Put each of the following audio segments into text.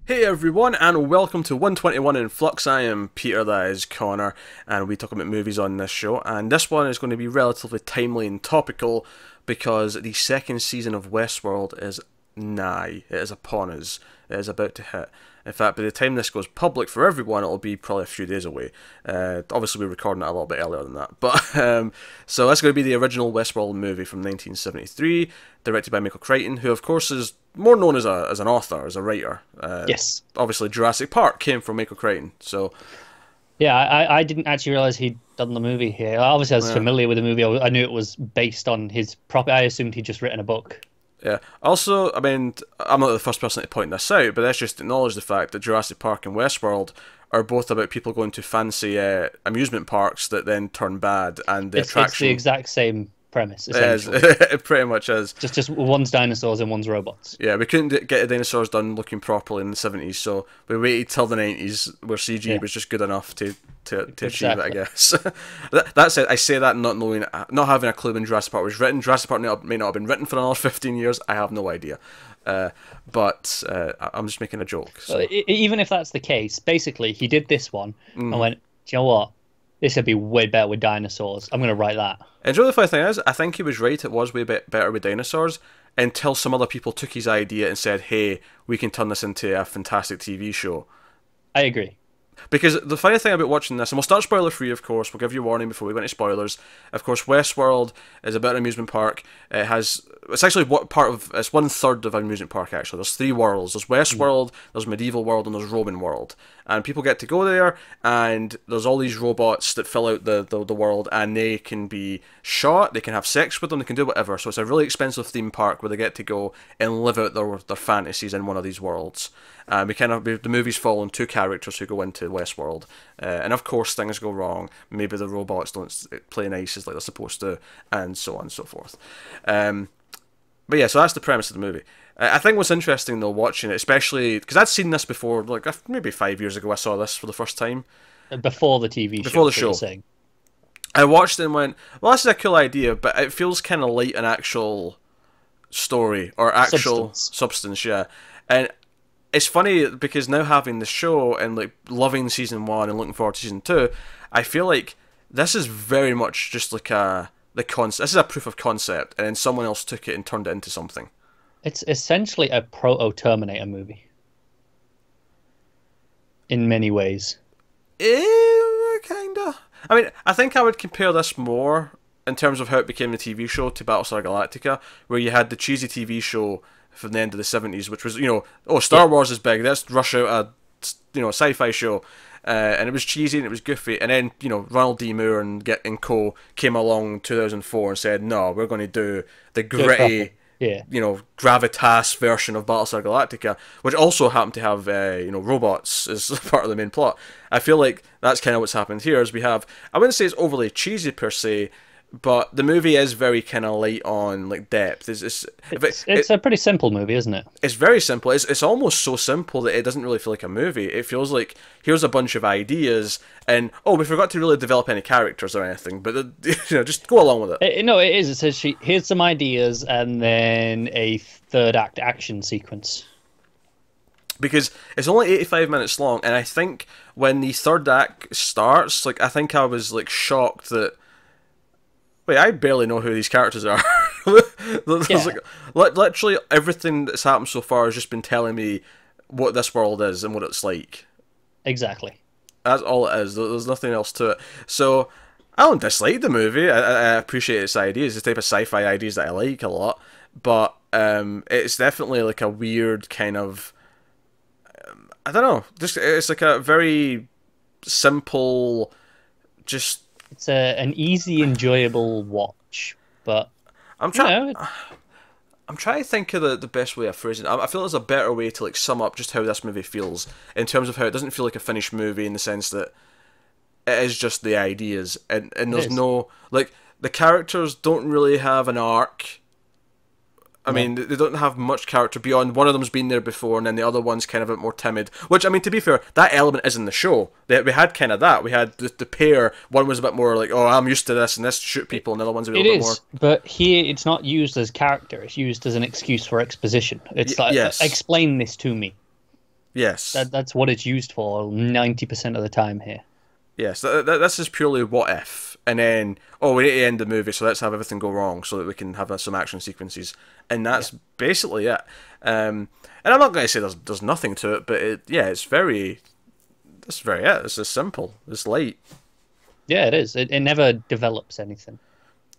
Hey everyone, and welcome to 121 in Flux. I am Peter, that is Connor, and we talk about movies on this show. And this one is going to be relatively timely and topical because the second season of Westworld is nigh. It is upon us. It is about to hit. In fact, by the time this goes public for everyone, it'll be probably a few days away. Obviously, we're recording it a little bit earlier than that. But so that's going to be the original Westworld movie from 1973, directed by Michael Crichton, who, of course, is more known as an author, as a writer. Yes. Obviously, Jurassic Park came from Michael Crichton. So Yeah, I didn't actually realize he'd done the movie here. Obviously, I was familiar with the movie. I knew it was based on his property. I assumed he'd just written a book. yeah. Also, I mean, I'm not the first person to point this out, but let's just acknowledge the fact that Jurassic Park and Westworld are both about people going to fancy amusement parks that then turn bad, and the It's attraction. the exact same premise, It is. essentially. It pretty much is. Just one's dinosaurs and one's robots. Yeah, we couldn't get the dinosaurs done looking properly in the 70s, so we waited till the 90s where CG was just good enough to achieve it, I guess. That said, I say that not knowing, not having a clue when Jurassic Park was written. Jurassic Park may not have been written for another 15 years. I have no idea. But I'm just making a joke. So. Even if that's the case, basically, he did this one and went, do you know what? This would be way better with dinosaurs. I'm going to write that. And the funny thing is, I think he was right. It was way better with dinosaurs until some other people took his idea and said, hey, we can turn this into a fantastic TV show. I agree. Because the funny thing about watching this, and we'll start spoiler free, of course, we'll give you a warning before we go into spoilers. Of course, Westworld is about an amusement park. It's actually it's 1/3 of an amusement park, actually. There's three worlds. There's Westworld, there's Medieval World, and there's Roman World. And people get to go there, and there's all these robots that fill out the world, and they can be shot, they can have sex with them, they can do whatever. So it's a really expensive theme park where they get to go and live out their fantasies in one of these worlds. The movies follow two characters who go into Westworld, and of course things go wrong. Maybe the robots don't play nice as like they're supposed to, and so on and so forth. But yeah, so that's the premise of the movie. I think what's interesting though, watching it, especially because I'd seen this before, like maybe 5 years ago, I saw this for the first time. Before the TV show. Before the show. I watched it and went, well, this is a cool idea, but it feels kind of light an actual story or actual substance, yeah. And it's funny because now having the show and like loving season 1 and looking forward to season 2, I feel like this is very much just like this is a proof of concept, and then someone else took it and turned it into something. It's essentially a proto-Terminator movie. In many ways. Kinda. I mean, I think I would compare this more in terms of how it became the TV show to Battlestar Galactica, where you had the cheesy TV show from the end of the 70s, which was, Star Wars is big, let's rush out a sci-fi show. And it was cheesy and it was goofy, and then Ronald D. Moore and co came along in 2004 and said, no, we're going to do the gritty, gravitas version of Battlestar Galactica, which also happened to have robots as part of the main plot. I feel like that's kind of what's happened here. Is we have, I wouldn't say it's overly cheesy per se, but the movie is very kind of light on like depth. It's a pretty simple movie, isn't it? It's very simple. It's almost so simple that it doesn't really feel like a movie. It feels like here's a bunch of ideas, and we forgot to really develop any characters or anything. But just go along with it. No, it is. It says here's some ideas, and then a third act action sequence. Because it's only 85 minutes long, and I think when the third act starts, like I think I was like shocked that. Wait, I barely know who these characters are. Literally everything that's happened so far has just been telling me what this world is and what it's like. Exactly. That's all it is. There's nothing else to it. So, I don't dislike the movie. I appreciate its ideas. It's the type of sci-fi ideas that I like a lot. But it's definitely like a weird kind of... I don't know. It's like a very simple... Just... It's an easy, enjoyable watch, but I'm trying to think of the best way of phrasing it. I feel there's a better way to like sum up just how this movie feels in terms of how it doesn't feel like a finished movie in the sense that it is just the ideas and there's no like the characters don't really have an arc. I mean, they don't have much character beyond one of them's been there before, and then the other one's kind of a bit more timid. Which, I mean, to be fair, that element is in the show. We had kind of that. We had the pair. One was a bit more like, oh, I'm used to this, and this shoot people, and the other one's a little bit more... But here it's not used as character. It's used as an excuse for exposition. It's like, yes. Explain this to me. Yes. That's what it's used for 90% of the time here. Yes, this is purely what if, and then we need to end the movie, so let's have everything go wrong so that we can have some action sequences, and that's basically it. And I'm not going to say there's nothing to it, but it's very it. It's just simple. It's light. Yeah, it is. It never develops anything.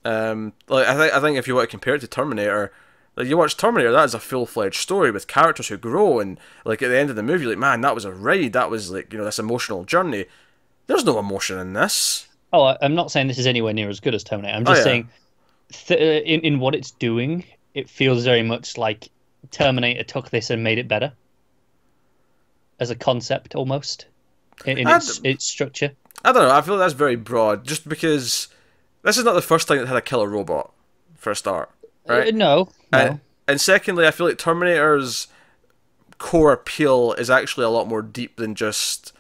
I think if you want to compare it to Terminator, like you watch Terminator, that is a full-fledged story with characters who grow, and like at the end of the movie, like man, that was a ride. That was like this emotional journey. There's no emotion in this. Oh, I'm not saying this is anywhere near as good as Terminator. I'm just saying, in what it's doing, it feels very much like Terminator took this and made it better as a concept, almost in its structure. I don't know. I feel like that's very broad, just because this is not the first time it had a killer robot. For a start, right? No. And secondly, I feel like Terminator's core appeal is actually a lot more deep than just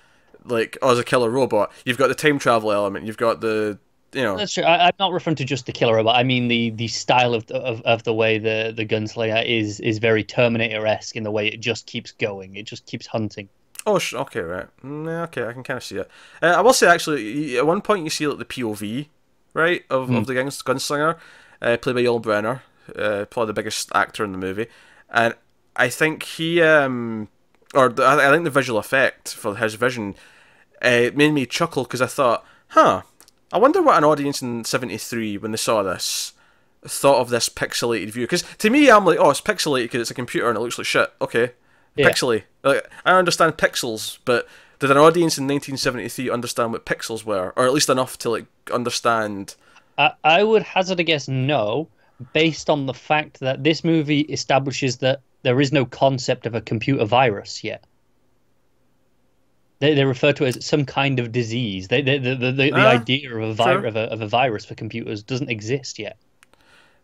like, as a killer robot. You've got the time travel element. You've got the That's true. I'm not referring to just the killer robot. I mean the style of the way the gunslinger is very Terminator-esque in the way it just keeps going. It just keeps hunting. Oh, okay, right. Okay, I can kind of see it. I will say actually, at one point you see like the POV, right, of the gunslinger, played by Yul Brynner, probably the biggest actor in the movie, and I think he I think the visual effect for his vision made me chuckle because I thought, I wonder what an audience in '73, when they saw this, thought of this pixelated view. Because to me, I'm like, oh, it's pixelated because it's a computer and it looks like shit. Okay, pixely. Like, I understand pixels, but did an audience in 1973 understand what pixels were, or at least enough to like understand? I would hazard a guess no, based on the fact that this movie establishes that there is no concept of a computer virus yet. They refer to it as some kind of disease. The idea of a virus for computers doesn't exist yet.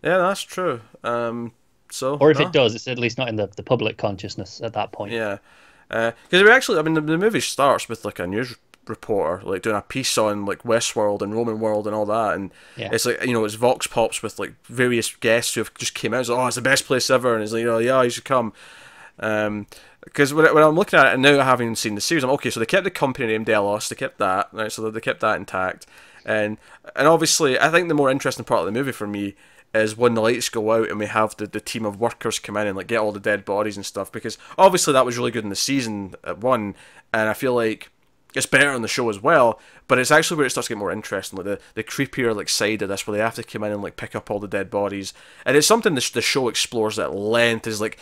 Yeah, that's true. Or if it does, it's at least not in the public consciousness at that point. Yeah, because we actually, I mean, the movie starts with like a news reporter like doing a piece on like Westworld and Roman World and all that, and it's like it's Vox Pops with like various guests who have just came out. It's like, oh, it's the best place ever, and it's like, yeah, you should come. Because when I'm looking at it and now having seen the series, I'm okay. So they kept the company name Delos, they kept that, right? So they kept that intact, and obviously, I think the more interesting part of the movie for me is when the lights go out and we have the team of workers come in and like get all the dead bodies and stuff. Because obviously that was really good in the season one, and I feel like it's better on the show as well. But it's actually where it starts to get more interesting, like the creepier like side of this, where they have to come in and like pick up all the dead bodies, and it's something the show explores at length. Is like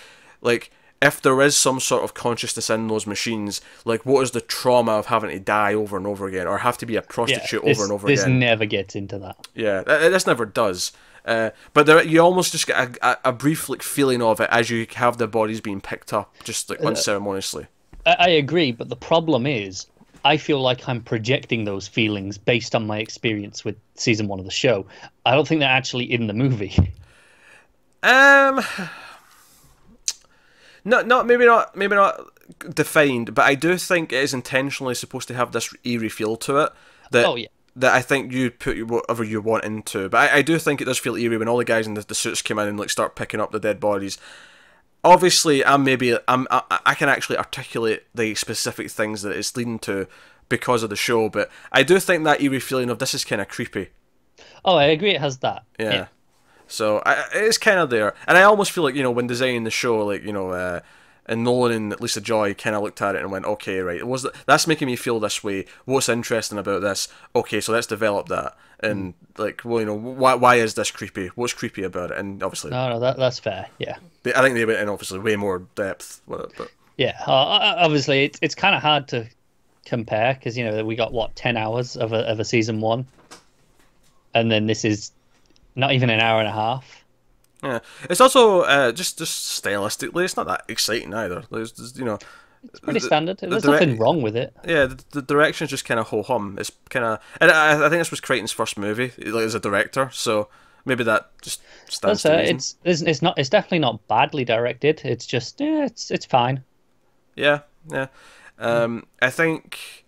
if there is some sort of consciousness in those machines, like what is the trauma of having to die over and over again, or have to be a prostitute over and over again? This never gets into that. Yeah, this never does. But you almost just get a brief like feeling of it as you have the bodies being picked up, just like unceremoniously. I agree, but the problem is, I feel like I'm projecting those feelings based on my experience with season 1 of the show. I don't think they're actually in the movie. Maybe not defined, but I do think it is intentionally supposed to have this eerie feel to it. That I think you put whatever you want into. But I do think it does feel eerie when all the guys in the suits come in and like start picking up the dead bodies. Obviously, I can actually articulate the specific things that it's leading to because of the show, but I do think that eerie feeling of this is kind of creepy. Oh, I agree, it has that. Yeah. So it's kind of there, and I almost feel like when designing the show, like and Nolan and Lisa Joy kind of looked at it and went, okay, right, that's making me feel this way. What's interesting about this? Okay, so let's develop that. And like, well, why is this creepy? What's creepy about it? And obviously, no, that's fair. Yeah, I think they went in obviously way more depth with it. But yeah, obviously it's kind of hard to compare because we got 10 hours of a season 1, and then this is not even an hour and a half. Yeah, it's also just stylistically, it's not that exciting either. There's it's pretty standard. There's nothing wrong with it. Yeah, the direction's just kind of ho hum. It's kind of, and I think this was Crichton's first movie, like as a director, so maybe that just stands to reason. It's definitely not badly directed. It's just it's fine. Yeah. I think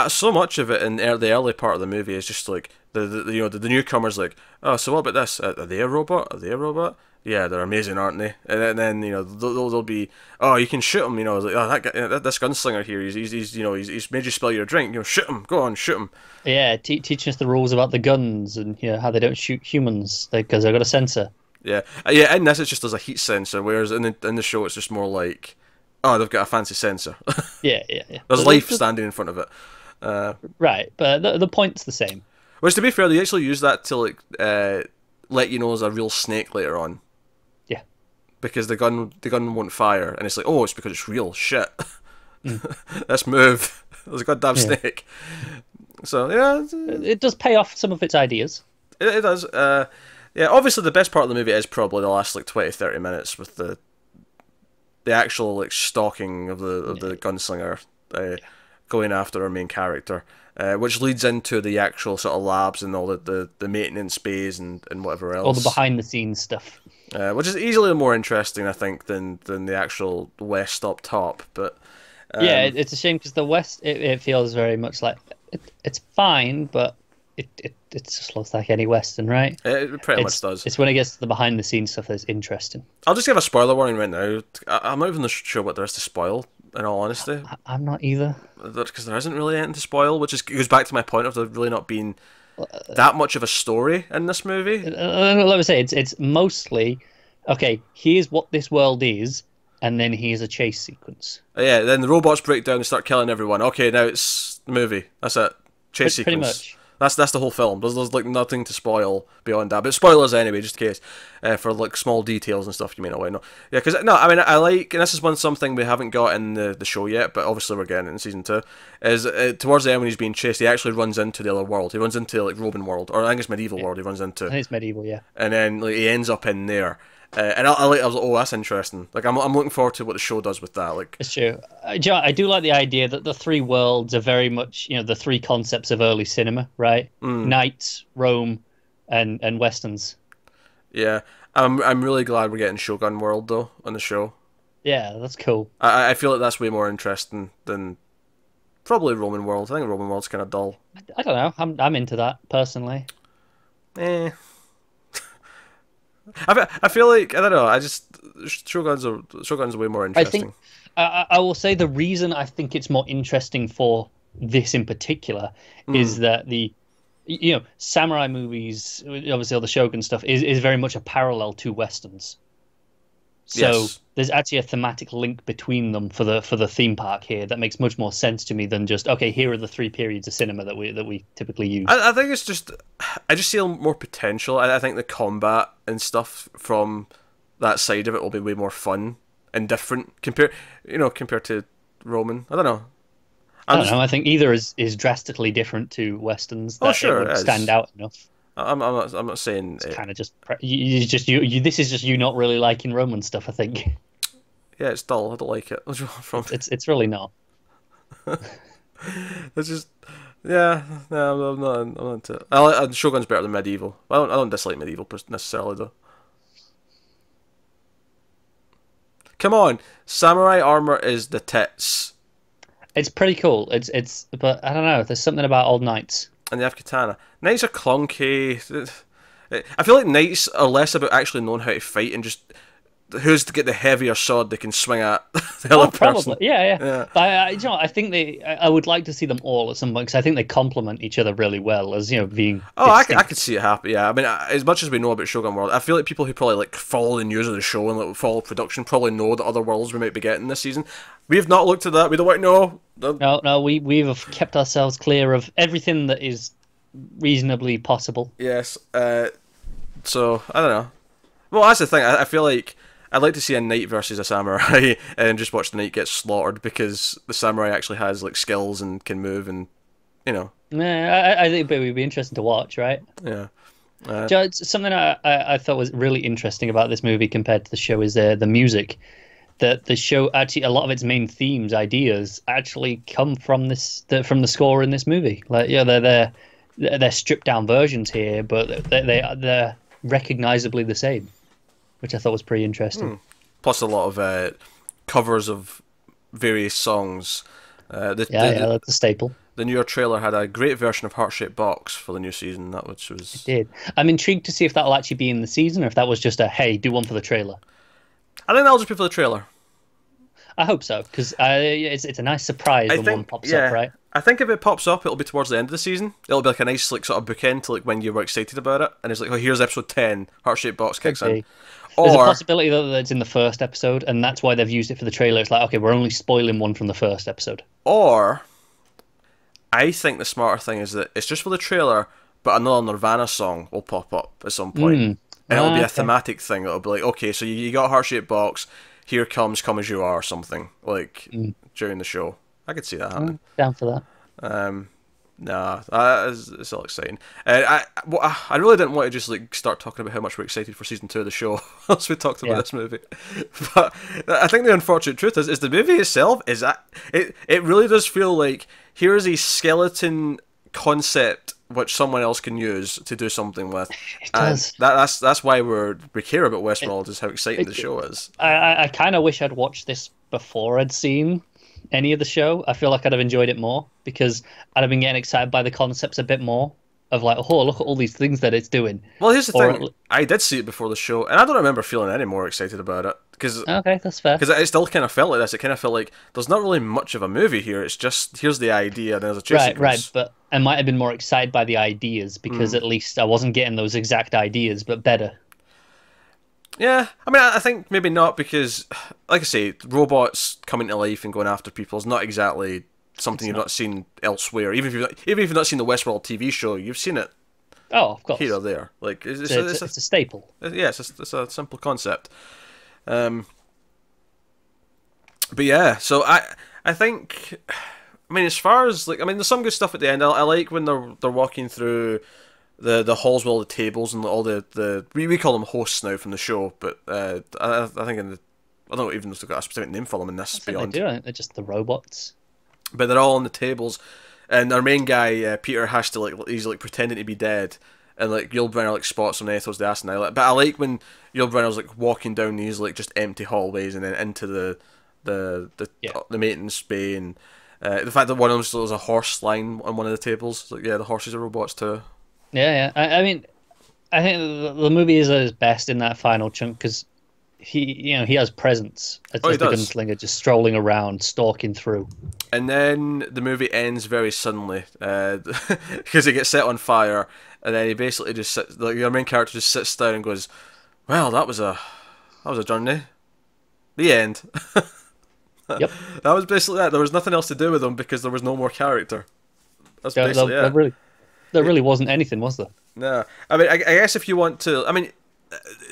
so much of it in the early part of the movie is just like the newcomers like, oh, so what about this? Are they a robot? Are they a robot? Yeah, they're amazing, aren't they? And then you know they'll be, oh, you can shoot him. You know, like, oh, that guy, this gunslinger here, he's you know he's made you spill your drink. You know, shoot him. Go on, shoot him. Yeah, teaching us the rules about the guns and how they don't shoot humans because they've got a sensor. Yeah, yeah. In this, it's just as a heat sensor, whereas in the show, it's just more like, oh, they've got a fancy sensor. Yeah. There's life standing in front of it. Right, but the point's the same. Which, to be fair, they actually use that to like let you know there's a real snake later on. Yeah. Because the gun won't fire, and it's like, oh, it's because it's real. Shit. Let's move. There's a goddamn snake. So yeah, it does pay off some of its ideas. It does. Yeah, obviously the best part of the movie is probably the last like 20-30 minutes with the actual like stalking of the gunslinger going after our main character, which leads into the actual sort of labs and all the maintenance bays and whatever else. All the behind the scenes stuff. Which is easily more interesting, I think, than the actual West up top. But yeah, it's a shame because the West it feels very much like it's fine, but it just looks like any Western, right? It pretty much does. It's when it gets to the behind the scenes stuff that's interesting. I'll just give a spoiler warning right now. I'm not even sure what there is to spoil, in all honesty. I'm not either. Because there isn't really anything to spoil, which goes back to my point of there really not being that much of a story in this movie. Let me say, it's mostly, okay, here's what this world is, and then here's a chase sequence. Yeah, then the robots break down and start killing everyone. Okay, now it's the movie. That's it. Chase sequence. Pretty much. That's the whole film. There's like nothing to spoil beyond that. But spoilers anyway, just in case, for like small details and stuff you may not want to know. Yeah, because no, I mean I like, and this is something we haven't got in the show yet, but obviously we're getting it in season 2. Is towards the end when he's being chased, he actually runs into the other world. He runs into like Roman world, or I think it's medieval world. He runs into. I think it's medieval, yeah. And then like he ends up in there. And I was like, oh, that's interesting. Like, I'm looking forward to what the show does with that. Like, it's true. I do like the idea that the three worlds are very much, the three concepts of early cinema, right? Knights, Rome, and westerns. Yeah, I'm really glad we're getting Shogun World though on the show. Yeah, that's cool. I feel like that's way more interesting than probably Roman World. I think Roman World's kind of dull. I don't know. I'm into that personally. I feel like I don't know. I just Shogun's way more interesting. I think I will say the reason I think it's more interesting for this in particular is that the samurai movies, obviously all the Shogun stuff, is very much a parallel to westerns. So there's actually a thematic link between them for the theme park here that makes much more sense to me than just, okay, here are the three periods of cinema that we typically use. I think it's just, I just see more potential. I think the combat and stuff from that side of it will be way more fun and different compared to Roman. I don't know. I don't know. I think either is drastically different to westerns that it would stand out enough. I'm not saying it's kind of just you. This is just you not really liking Roman stuff, I think. Yeah, it's dull. I don't like it. It's really not. It's just I'm not into it. Shogun's better than medieval. I don't dislike medieval necessarily though. Come on, samurai armor is the tits. It's pretty cool. It's but I don't know. There's something about old knights. And they have katana. Knights are clunky. I feel like knights are less about actually knowing how to fight and just who's to get the heavier sword they can swing at the other person. Probably, yeah. But I think I would like to see them all at some point because I think they complement each other really well as being. Oh, I could see it happen. Yeah, I mean, as much as we know about Shogun World, I feel like people who probably like follow the news of the show and like follow production probably know the other worlds we might be getting this season. We have not looked at that. We don't want to know. No, we've kept ourselves clear of everything that is reasonably possible. Yes. So I don't know. Well, that's the thing. I feel like I'd like to see a knight versus a samurai and just watch the knight get slaughtered because the samurai actually has like skills and can move and Yeah, I think it would be interesting to watch, right? Yeah. Something I thought was really interesting about this movie compared to the show is the music. That the show actually, a lot of its main themes, ideas, actually come from from the score in this movie. Like, they're stripped down versions here, but they're recognizably the same, which I thought was pretty interesting. Plus a lot of covers of various songs. That's a staple. the newer trailer had a great version of Heart-Shaped Box for the new season. That which was It did. I'm intrigued to see if that'll actually be in the season, or if that was just a hey, do one for the trailer. I think that'll just be for the trailer. I hope so, because it's a nice surprise when one pops up, right? I think if it pops up, it'll be towards the end of the season. It'll be like a nice like sort of bookend to like when you were excited about it, and it's like, oh, here's episode 10, Heart-Shaped Box kicks in. There's a possibility that it's in the first episode, and that's why they've used it for the trailer. It's like, okay, we're only spoiling one from the first episode. Or, I think the smarter thing is that it's just for the trailer, but another Nirvana song will pop up at some point. And it'll be a thematic thing. It'll be like, okay, so you got a Heart-Shaped Box, here comes Come As You Are, or something, like, during the show. I could see that happening. Down for that. It's all exciting. I really didn't want to just like start talking about how much we're excited for season 2 of the show once we talked about this movie. But I think the unfortunate truth is the movie itself is that it really does feel like here's a skeleton concept which someone else can use to do something with. It does. That's why we care about Westworld, is how exciting the show is. I kind of wish I'd watched this before I'd seen any of the show. I feel like I'd have enjoyed it more because I'd have been getting excited by the concepts a bit more of like, oh, look at all these things that it's doing. Well, here's the thing. I did see it before the show, and I don't remember feeling any more excited about it. Okay, that's fair. Because it still kind of felt like this. It kind of felt like there's not really much of a movie here. It's just, here's the idea, and there's a chase sequence. Right, but I might have been more excited by the ideas because at least I wasn't getting those exact ideas, but better. Yeah, I mean, I think maybe not because, like I say, robots coming to life and going after people is not exactly something you've not seen elsewhere. Even if you've not seen the Westworld TV show, you've seen it. Oh, of course. Here or there, like it's a staple. Yeah, it's a simple concept. But yeah, so I think, I mean, as far as like, I mean, there's some good stuff at the end. I like when they're walking through the halls with all the tables and all the we call them hosts now from the show, but I think I don't even know if they've got a specific name for them in this. Beyond, they do. They're just the robots. But they're all on the tables, and our main guy Peter has to he's pretending to be dead, and like Yul Brynner spots him and throws the ass, and but I like when Yul Brynner's walking down these just empty hallways and then into the maintenance bay, and the fact that one of them still has a horse line on one of the tables. It's like, yeah, the horses are robots too. Yeah. I mean, I think the movie is at its best in that final chunk because he has presence as the gunslinger, just strolling around, stalking through. And then the movie ends very suddenly because he gets set on fire, and then he basically just sits, your main character just sits down and goes, "Well, that was a journey." The end. Yep. That was basically that. There was nothing else to do with him because there was no more character. That's basically it. There really wasn't anything, was there? No. I mean, I guess if you want to... I mean,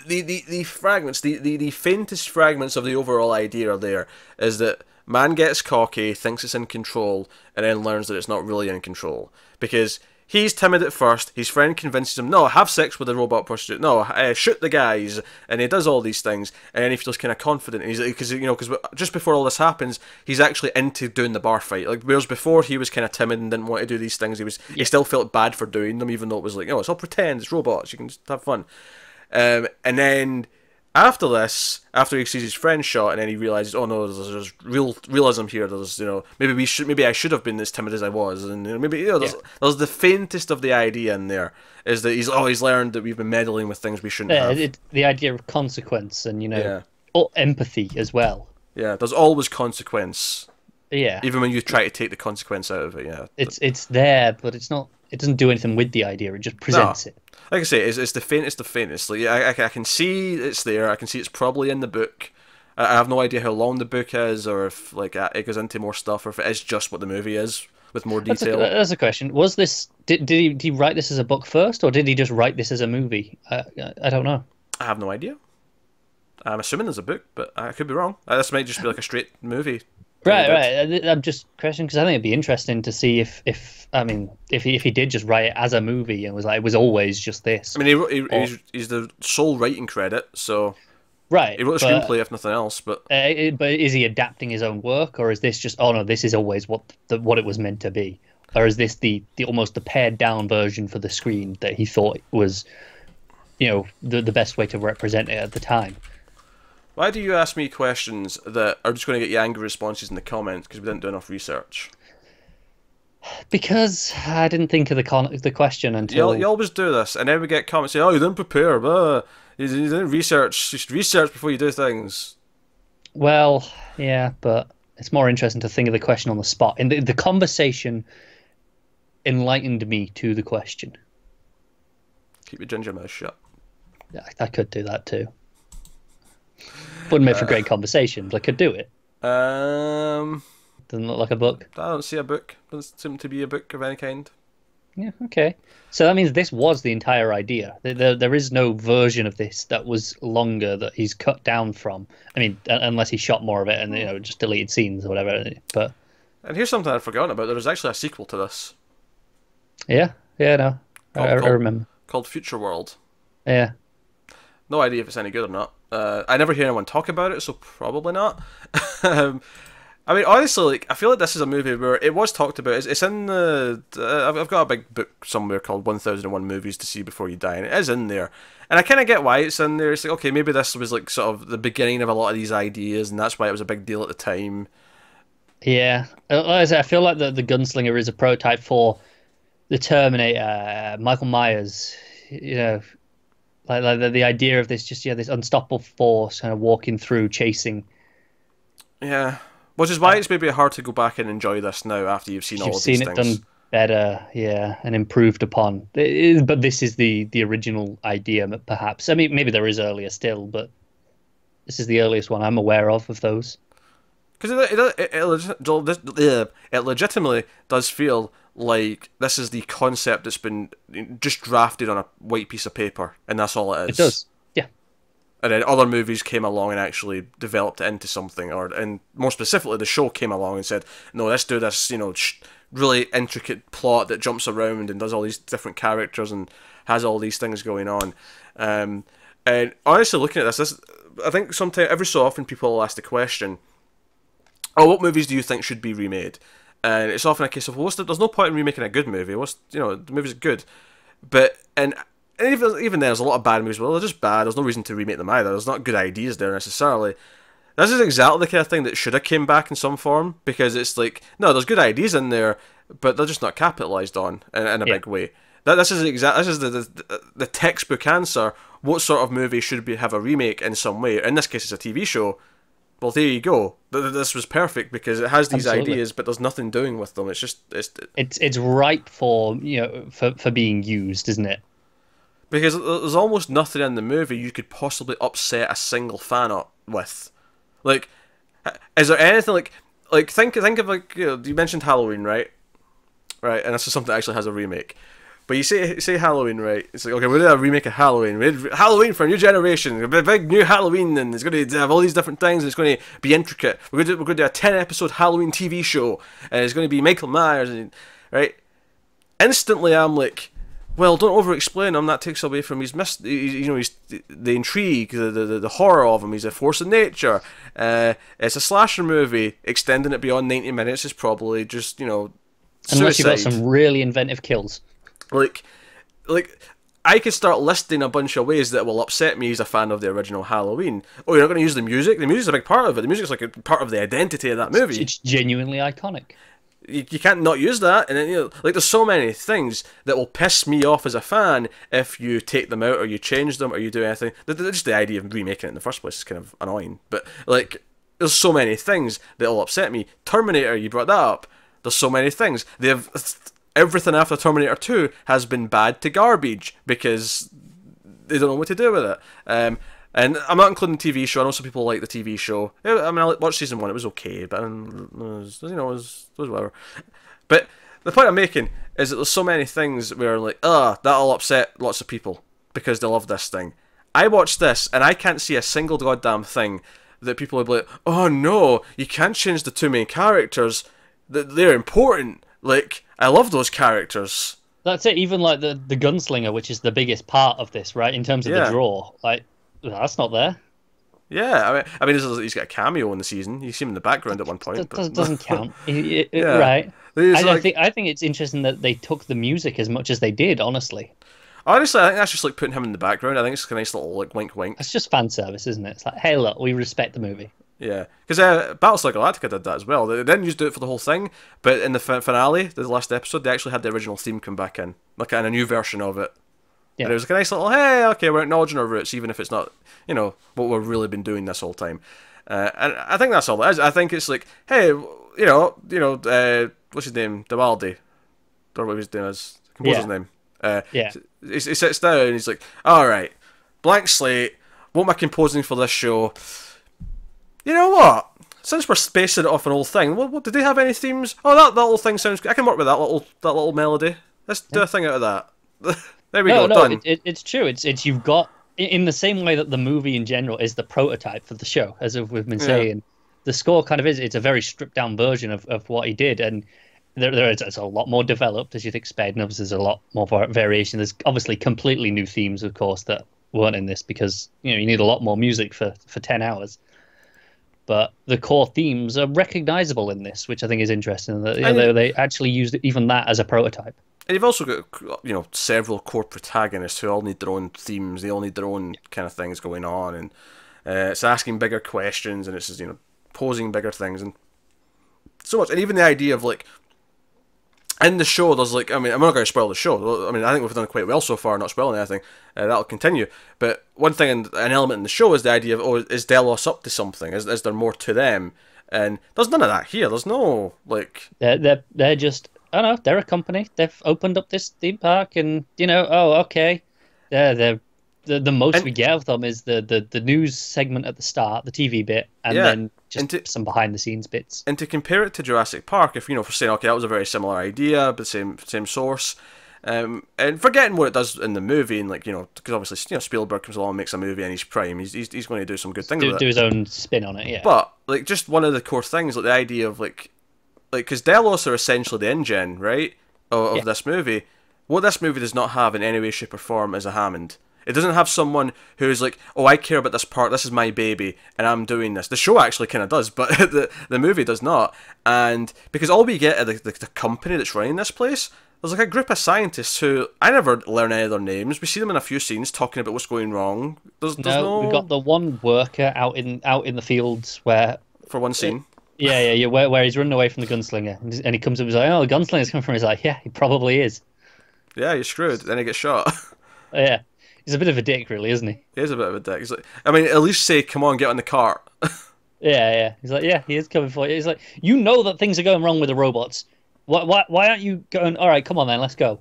the fragments, the faintest fragments of the overall idea are there, is that man gets cocky, thinks it's in control, and then learns that it's not really in control. Because he's timid at first, his friend convinces him, no, have sex with a robot prostitute, no, shoot the guys, and he does all these things, and then he feels kind of confident, and because just before all this happens, he's actually into doing the bar fight, whereas before he was kind of timid and didn't want to do these things, he still felt bad for doing them, even though it was like, it's all pretend, it's robots, you can just have fun. And then after this, after he sees his friend shot, and then he realizes, oh no, there's realism here. There's maybe I should have been as timid as I was, and there's the faintest of the idea in there is that he's learned that we've been meddling with things we shouldn't have. The idea of consequence and empathy as well. Yeah, there's always consequence. Yeah, even when you try to take the consequence out of it. Yeah, it's there, but it's not. It doesn't do anything with the idea. It just presents it. Like I say, it's the faintest. Like I can see it's there. I can see it's probably in the book. I have no idea how long the book is, or if it goes into more stuff, or if it is just what the movie is with more detail. That's a question. Was this did he write this as a book first, or did he just write this as a movie? I don't know. I have no idea. I'm assuming there's a book, but I could be wrong. This might just be like a straight movie. Right. I'm just questioning because I think it'd be interesting to see if he did just write it as a movie and was like it was always just this. I mean, he's the sole writing credit, so right. He wrote a screenplay if nothing else, but is he adapting his own work, or is this just this is always what it was meant to be, or is this the almost the pared down version for the screen that he thought was, the best way to represent it at the time? Why do you ask me questions that are just going to get you angry responses in the comments because we didn't do enough research? Because I didn't think of the question until... You always do this, and then we get comments saying, "Oh, you didn't prepare, blah. You didn't research. You should research before you do things." Well, yeah, but it's more interesting to think of the question on the spot. And the conversation enlightened me to the question. Keep your ginger mouth shut. Yeah, I could do that too. Wouldn't make for great conversation, but I could do it. Doesn't look like a book. I don't see a book. Doesn't seem to be a book of any kind. Yeah, okay. So that means this was the entire idea. There is no version of this that was longer that he's cut down from. I mean, unless he shot more of it and just deleted scenes or whatever. But and here's something I'd forgotten about. There was actually a sequel to this. Yeah, no, I remember. Called Future World. Yeah. No idea if it's any good or not. I never hear anyone talk about it, so probably not. I mean, honestly, I feel like this is a movie where it was talked about. It's in the... I've got a big book somewhere called 1001 Movies to See Before You Die, and it is in there. And I kind of get why it's in there. It's like, okay, maybe this was like sort of the beginning of a lot of these ideas, and that's why it was a big deal at the time. Yeah. I feel like the Gunslinger is a prototype for the Terminator, Michael Myers, like the idea of this this unstoppable force kind of walking through, chasing. Yeah. Which is why it's maybe hard to go back and enjoy this now after you've seen all of these things. You've seen it done better, yeah, and improved upon. But this is the original idea, perhaps. I mean, maybe there is earlier still, but this is the earliest one I'm aware of those. Because it legitimately does feel like this is the concept that's been just drafted on a white piece of paper, and that's all it is. It does. And then other movies came along and actually developed it into something, and more specifically, the show came along and said, "No, let's do this, really intricate plot that jumps around and does all these different characters and has all these things going on." And honestly, looking at this, I think sometimes every so often people will ask the question, "Oh, what movies do you think should be remade?" And it's often a case of, "Well, there's no point in remaking a good movie. The movie's good," but And even then, there's a lot of bad movies. Well, they're just bad. There's no reason to remake them either. There's not good ideas there necessarily. This is exactly the kind of thing that should have came back in some form, because it's like, no, there's good ideas in there, but they're just not capitalized on in a big way. This is the textbook answer. What sort of movie should have a remake in some way? In this case, it's a TV show. Well, there you go. This was perfect because it has these ideas, but there's nothing doing with them. It's ripe for for being used, isn't it? Because there's almost nothing in the movie you could possibly upset a single fan with. Like, is there anything like think of you mentioned Halloween, right? Right, and this is something that actually has a remake. But you say Halloween, right? It's like, okay, we're doing a remake of Halloween. We did Halloween for a new generation. A big new Halloween, and it's going to have all these different things, and it's going to be intricate. We're going to do a 10-episode Halloween TV show, and it's going to be Michael Myers, right? Instantly, I'm like, well, don't over-explain him. That takes away from he's the intrigue, the horror of him. He's a force of nature. It's a slasher movie. Extending it beyond 90 minutes is probably just suicide. Unless you've got some really inventive kills. Like, I could start listing a bunch of ways that will upset me as a fan of the original Halloween. Oh, you're not going to use the music? The music's a big part of it. The music's like a part of the identity of that movie. It's genuinely iconic. You can't not use that, and then, there's so many things that will piss me off as a fan if you take them out or you change them or you do anything. Just the idea of remaking it in the first place is kind of annoying. But there's so many things that will upset me. Terminator, you brought that up. There's so many things. Everything after Terminator 2 has been bad to garbage because they don't know what to do with it. And I'm not including the TV show. I know some people like the TV show. I mean, I watched season 1. It was okay, but it was whatever. But the point I'm making is that there's so many things where that'll upset lots of people because they love this thing. I watched this and I can't see a single goddamn thing that people would be like, oh no, you can't change the two main characters. They're important. I love those characters. That's it. Even the Gunslinger, which is the biggest part of this, right? In terms of the draw, that's not there. Yeah, I mean, he's got a cameo in the season. You see him in the background at one point. Doesn't count, right? I think it's interesting that they took the music as much as they did. Honestly, I think that's just putting him in the background. I think it's a nice little wink, wink. It's just fan service, isn't it? It's like, hey, look, we respect the movie. Yeah, because Battlestar Galactica did that as well. They didn't just do it for the whole thing, but in the finale, the last episode, they actually had the original theme come back in, like in a new version of it. Yeah. And it was like a nice little, hey, okay, we're acknowledging our roots, even if it's not, what we've really been doing this whole time. And I think that's all it is. I think it's like, hey, what's his name? Diwaldi, or what his name is, composer's name. He sits down and he's like, all right, blank slate. What am I composing for this show? You know what? Since we're spacing it off an old thing, what did they have any themes? Oh, that little thing sounds good. I can work with that little melody. Let's do a thing out of that. There we go. Done. It's true. It's you've got, in the same way that the movie in general is the prototype for the show, as we've been saying. The score kind of is. It's a very stripped down version of what he did, and it's a lot more developed, as you'd expect. And obviously, there's a lot more variation. There's obviously completely new themes, of course, that weren't in this because you need a lot more music for 10 hours. But the core themes are recognizable in this, which I think is interesting. That they actually used even that as a prototype. And you've also got several core protagonists who all need their own themes. They all need their own kind of things going on, and it's asking bigger questions, and it's posing bigger things, and so much. And even the idea of in the show, there's I'm not going to spoil the show. I think we've done quite well so far, not spoiling anything. That'll continue. But one thing, an element in the show is the idea of, is Delos up to something? Is there more to them? And there's none of that here. There's no They're just, I don't know, they're a company. They've opened up this theme park, and okay. The most we get of them is the news segment at the start, the TV bit, and then just some behind the scenes bits. And to compare it to Jurassic Park, if for saying, okay, that was a very similar idea, but same source, and forgetting what it does in the movie, and because obviously Spielberg comes along and makes a movie in his prime, he's going to do some good things with it. Do his own spin on it, yeah. But just one of the core things, the idea of because Delos are essentially the InGen, right, of this movie. What this movie does not have in any way, shape, or form is a Hammond. It doesn't have someone who's like, oh, I care about this part, this is my baby, and I'm doing this. The show actually kind of does, but the movie does not. And because all we get are the company that's running this place, there's a group of scientists who, I never learn any of their names. We see them in a few scenes talking about what's going wrong. There's no... We've got the one worker out in the fields where... For one scene. Yeah, where he's running away from the gunslinger. And he comes up and he's like, oh, the gunslinger's coming from him. He's like, yeah, he probably is. Yeah, you're screwed. Then he gets shot. Yeah. He's a bit of a dick, really, isn't he? He is a bit of a dick. He's like, at least say, come on, get on the cart. Yeah. He's like, yeah, he is coming for you. He's like, that things are going wrong with the robots. Why aren't you going, all right, come on then, let's go.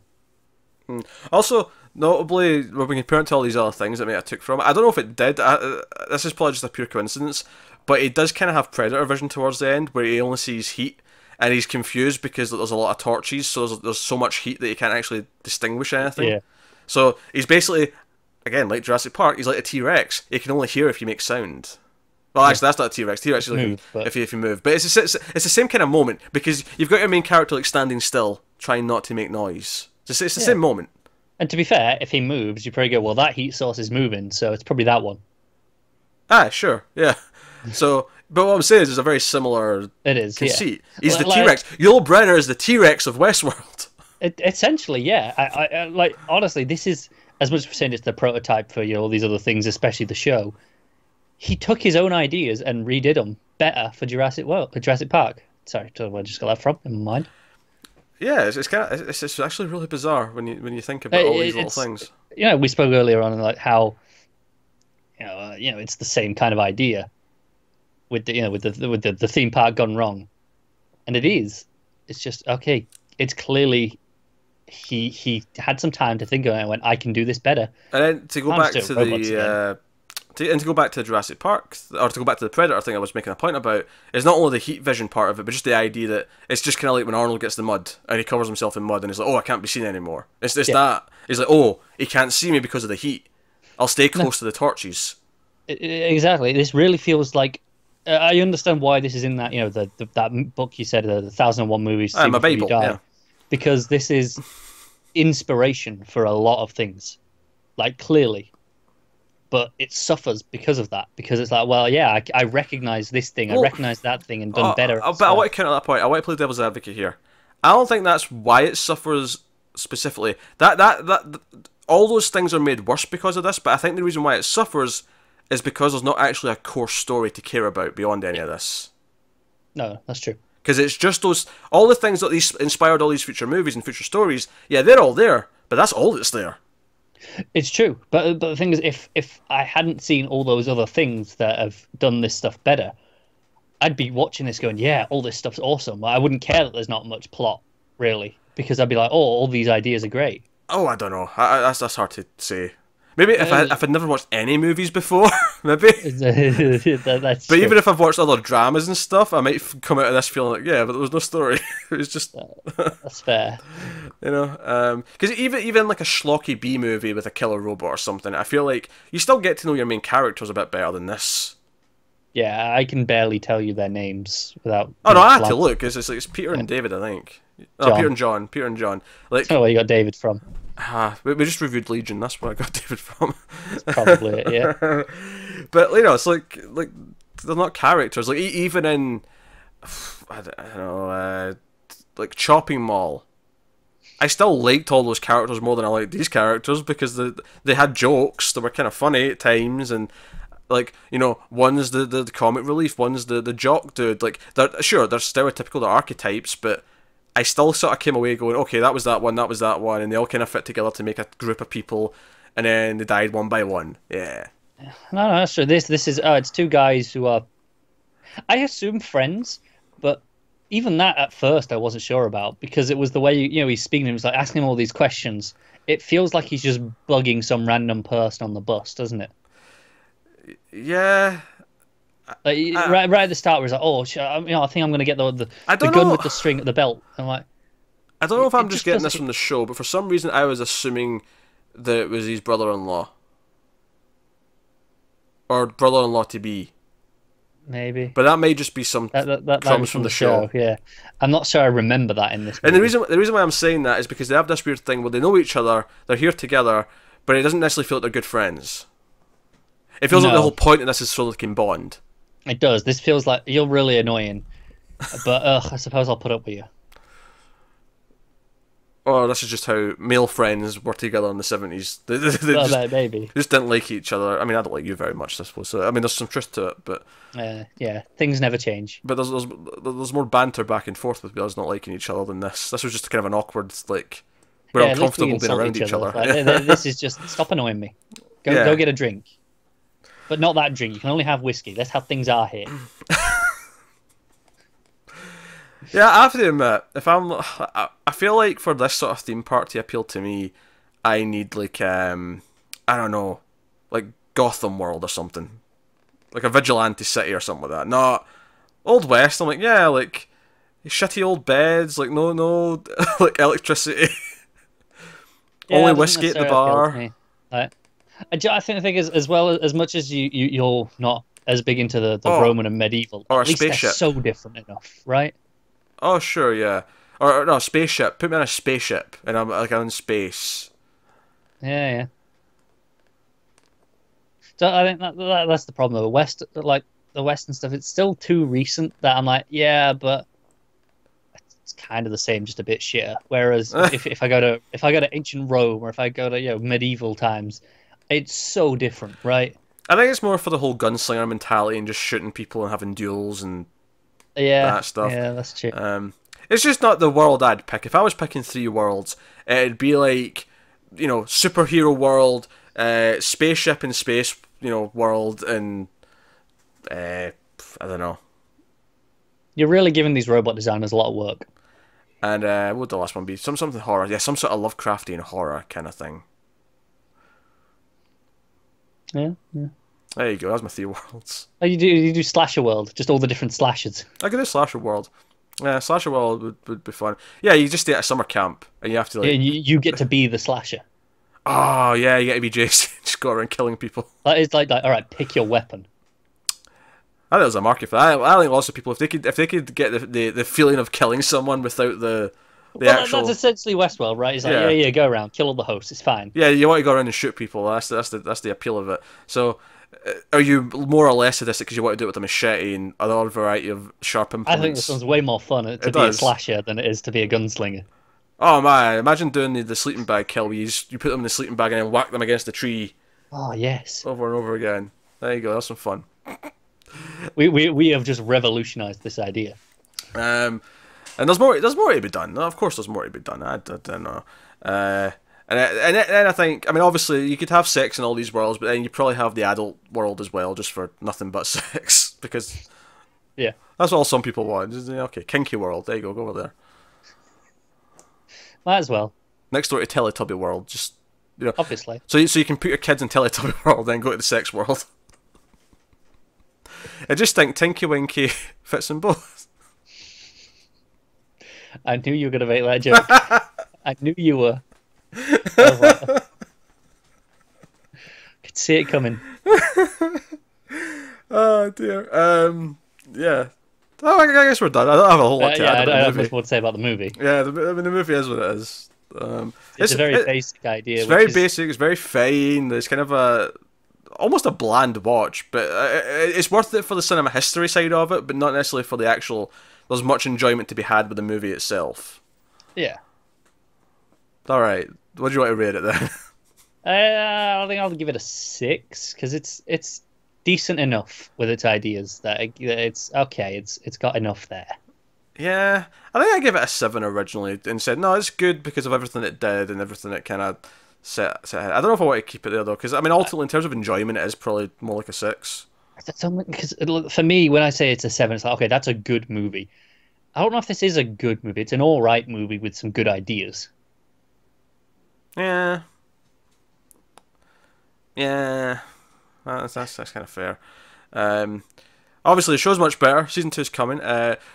Also, notably, when we compare it to all these other things that I took from it, I don't know if it did. This is probably just a pure coincidence, but it does kind of have Predator vision towards the end, where he only sees heat, and he's confused because there's a lot of torches, so there's so much heat that he can't actually distinguish anything. Yeah. So he's basically... Again, like Jurassic Park, he's like a T-Rex. He can only hear if you make sound. Well, actually, that's not a T-Rex. T-Rex is like if you move. But it's the same kind of moment, because you've got your main character standing still, trying not to make noise. It's the same moment. And to be fair, if he moves, you probably go, well, that heat source is moving, so it's probably that one. Sure, yeah. So, but what I'm saying is, it's a very similar conceit. He's the T-Rex. Yul Brynner is the T-Rex of Westworld. Essentially, yeah. I honestly, this is... As much as we're saying it's the prototype for all these other things, especially the show, he took his own ideas and redid them better for Jurassic Park. Sorry, where I just got that from in my mind. Yeah, it's actually really bizarre when you think about all these little things. We spoke earlier on how it's the same kind of idea with the theme park gone wrong, and it is. It's just okay. It's clearly. He had some time to think about it and went, I can do this better. And then to go back to Jurassic Park, or to go back to the Predator thing I was making a point about, is not only the heat vision part of it, but just the idea that it's just kind of like when Arnold gets the mud and he covers himself in mud and he's like, oh, I can't be seen anymore. It's that. He's like, oh, he can't see me because of the heat. I'll stay close to the torches. Exactly. This really feels like I understand why this is in that that book you said, the 1001 movies. I'm a Bible, yeah. Because this is inspiration for a lot of things, clearly, but it suffers because of that. Because it's like, well, yeah, I recognize this thing, I recognize that thing, and done better. But I want to counter that point. I want to play devil's advocate here. I don't think that's why it suffers specifically. That all those things are made worse because of this. But I think the reason why it suffers is because there's not actually a core story to care about beyond any of this. No, that's true. Because it's just all the things that these inspired all these future movies and future stories. Yeah, they're all there, but that's all that's there. It's true, but the thing is, if I hadn't seen all those other things that have done this stuff better, I'd be watching this going, yeah, all this stuff's awesome. I wouldn't care that there's not much plot, really, because I'd be like, oh, all these ideas are great. Oh, I don't know. That's hard to say. Maybe if I'd never watched any movies before, maybe. That's but true. even if I've watched other dramas and stuff, I might come out of this feeling like, yeah, but there was no story. It was just... That's fair. You know? Because even like a schlocky B movie with a killer robot or something, I feel like you still get to know your main characters a bit better than this. Yeah, I can barely tell you their names without... Oh, no, I had to look. It's Peter and David, I think. Oh, Peter and John. Like, that's not where you got David from. We just reviewed Legion. That's where I got David from. That's probably it, yeah. But you know, it's like they're not characters. Like even in I don't know, like Chopping Mall, I still liked all those characters more than I liked these characters because they had jokes. They were kind of funny at times, and like, you know, one's the comic relief, one's the jock dude. Like they're stereotypical, they're archetypes, but I still sort of came away going, okay, that was that one, and they all kind of fit together to make a group of people, and then they died one by one. Yeah. No, that's true. This is it's two guys who are, I assume, friends, but even that at first I wasn't sure about because it was the way he's speaking to him, he's like asking him all these questions. It feels like he's just bugging some random person on the bus, doesn't it? Yeah. Right at the start, where he's like, "Oh, I think I'm going to get the gun with the string at the belt." I'm like, I don't know if I'm just getting this from the show, but for some reason I was assuming that it was his brother-in-law or brother-in-law to be. Maybe, but that may just be some that crumbs from the show. Yeah, I'm not sure I remember that in this movie. And the reason why I'm saying that is because they have this weird thing where they know each other, they're here together, but it doesn't necessarily feel like they're good friends. It feels like the whole point of this is so they can bond. It does. This feels like you're really annoying, but I suppose I'll put up with you. Or this is just how male friends were together in the 70s. Maybe. Just didn't like each other. I mean, I don't like you very much, I suppose. So, I mean, there's some truth to it, but... yeah, things never change. But there's more banter back and forth with us not liking each other than this. This was just kind of an awkward, like... We're uncomfortable being around each other. This is just... Stop annoying me. Go get a drink. But not that drink. You can only have whiskey. That's how things are here. Yeah, I have to admit, I feel like for this sort of theme park to appeal to me, I need like I don't know, like Gotham World or something, like a vigilante city or something like that. Not Old West. I'm like, yeah, like shitty old beds, like no, like electricity, only whiskey at the bar. I think the thing is, as well as much as you're not as big into the Roman and medieval, or at least spaceship. They're so different enough, right? Oh sure, yeah. Or no, spaceship. Put me on a spaceship, and I'm in space. Yeah. So I think that's the problem. The West, like the Western stuff, it's still too recent that I'm like, yeah, but it's kind of the same, just a bit shitter. Whereas if I go to ancient Rome or if I go to medieval times, it's so different, right? I think it's more for the whole gunslinger mentality and just shooting people and having duels and that stuff. Yeah, that's true. It's just not the world I'd pick. If I was picking 3 worlds, it'd be like, superhero world, spaceship and space, world, and I don't know. You're really giving these robot designers a lot of work. And what would the last one be? Something horror. Yeah, some sort of Lovecraftian horror kind of thing. Yeah. There you go. That's my 3 worlds. Oh, you do slasher world, just all the different slashers. I could do slasher world. Yeah, slasher world would be fun. Yeah, you just stay at a summer camp and you have to you get to be the slasher. Oh yeah, you get to be Jason. Just go around killing people. It's like all right, pick your weapon. I think there's a market for that. I think lots of people, if they could get the feeling of killing someone without the actual. That's essentially Westworld, right? It's like yeah, go around, kill all the hosts, it's fine. Yeah, you want to go around and shoot people. That's the appeal of it. So, are you more or less sadistic because you want to do it with a machete and other variety of sharp implements? I think this one's way more fun to be a slasher than it is to be a gunslinger. Oh my! Imagine doing the sleeping bag kill where you put them in the sleeping bag and then whack them against the tree. Oh yes. Over and over again. There you go. That's some fun. We have just revolutionized this idea. And there's more to be done. Of course, there's more to be done. I don't know. And then I think, I mean, obviously you could have sex in all these worlds, but then you probably have the adult world as well, just for nothing but sex, because yeah, that's all some people want. Okay, kinky world. There you go. Go over there. Might as well. Next door to Teletubby world, just obviously. So you can put your kids in Teletubby world, then go to the sex world. I just think Tinky Winky fits in both. I knew you were going to make that joke. I knew you were. I could see it coming. Oh dear. Yeah. Oh, I guess we're done. I don't have a whole lot to add. I don't have much more to say about the movie. Yeah, the movie is what it is. It's a very basic idea. It's very basic. It's very fine. It's kind of almost a bland watch, but it's worth it for the cinema history side of it, but not necessarily for the actual. There's much enjoyment to be had with the movie itself. Yeah. All right. What do you want to rate it then? I think I'll give it a 6 because it's decent enough with its ideas that it's okay. It's got enough there. Yeah, I think I gave it a 7 originally and said no, it's good because of everything it did and everything it kind of set ahead. I don't know if I want to keep it there though, because I mean ultimately in terms of enjoyment, it is probably more like a 6. Because for me, when I say it's a 7, it's like okay, that's a good movie. I don't know if this is a good movie. It's an all right movie with some good ideas. Yeah. Yeah. That's kind of fair. Obviously, the show's much better. Season 2 is coming.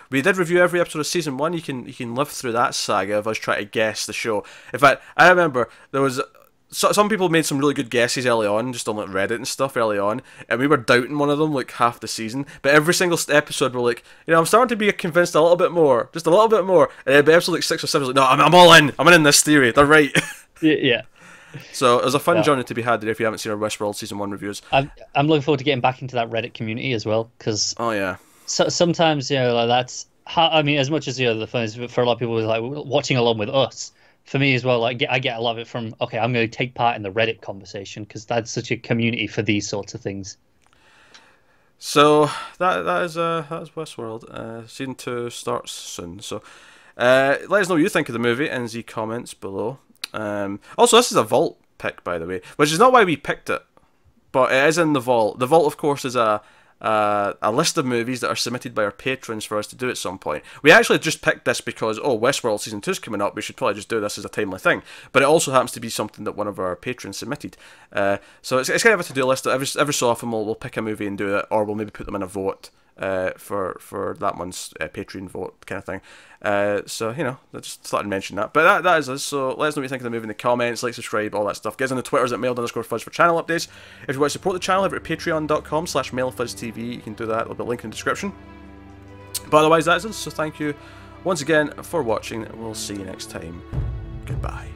We did review every episode of Season 1. You can live through that saga of us trying to guess the show. In fact, I remember there was... some people made some really good guesses early on, just on like Reddit and stuff early on, and we were doubting one of them like half the season. But every single episode, we're like, I'm starting to be convinced a little bit more, just a little bit more. And by episode like 6 or 7, I was like, no, I'm all in. I'm in this theory. They're right. Yeah. So it was a fun journey to be had there if you haven't seen our Westworld Season 1 reviews. I'm looking forward to getting back into that Reddit community as well, because sometimes like that's I mean, as much as the fun is for a lot of people, like watching along with us. For me as well, like I get a lot of it from okay, I'm going to take part in the Reddit conversation because that's such a community for these sorts of things. So that is Westworld. Season 2 starts soon. So let us know what you think of the movie in the comments below. Also, this is a vault pick, by the way, which is not why we picked it, but it is in the vault. The vault, of course, is a list of movies that are submitted by our patrons for us to do at some point. We actually just picked this because, Westworld Season 2 is coming up, we should probably just do this as a timely thing. But it also happens to be something that one of our patrons submitted. So it's kind of a to-do list. Every so often we'll pick a movie and do it, or we'll maybe put them in a vote for that month's Patreon vote kind of thing. So, I just thought I'd mention that. But that is us, so let us know what you think of the movie in the comments, like, subscribe, all that stuff. Get us on the Twitters at mail_fuzz for channel updates. If you want to support the channel, head over to patreon.com/mailfuzztv. You can do that, there'll be a link in the description. But otherwise, that's us, so thank you once again for watching, and we'll see you next time. Goodbye.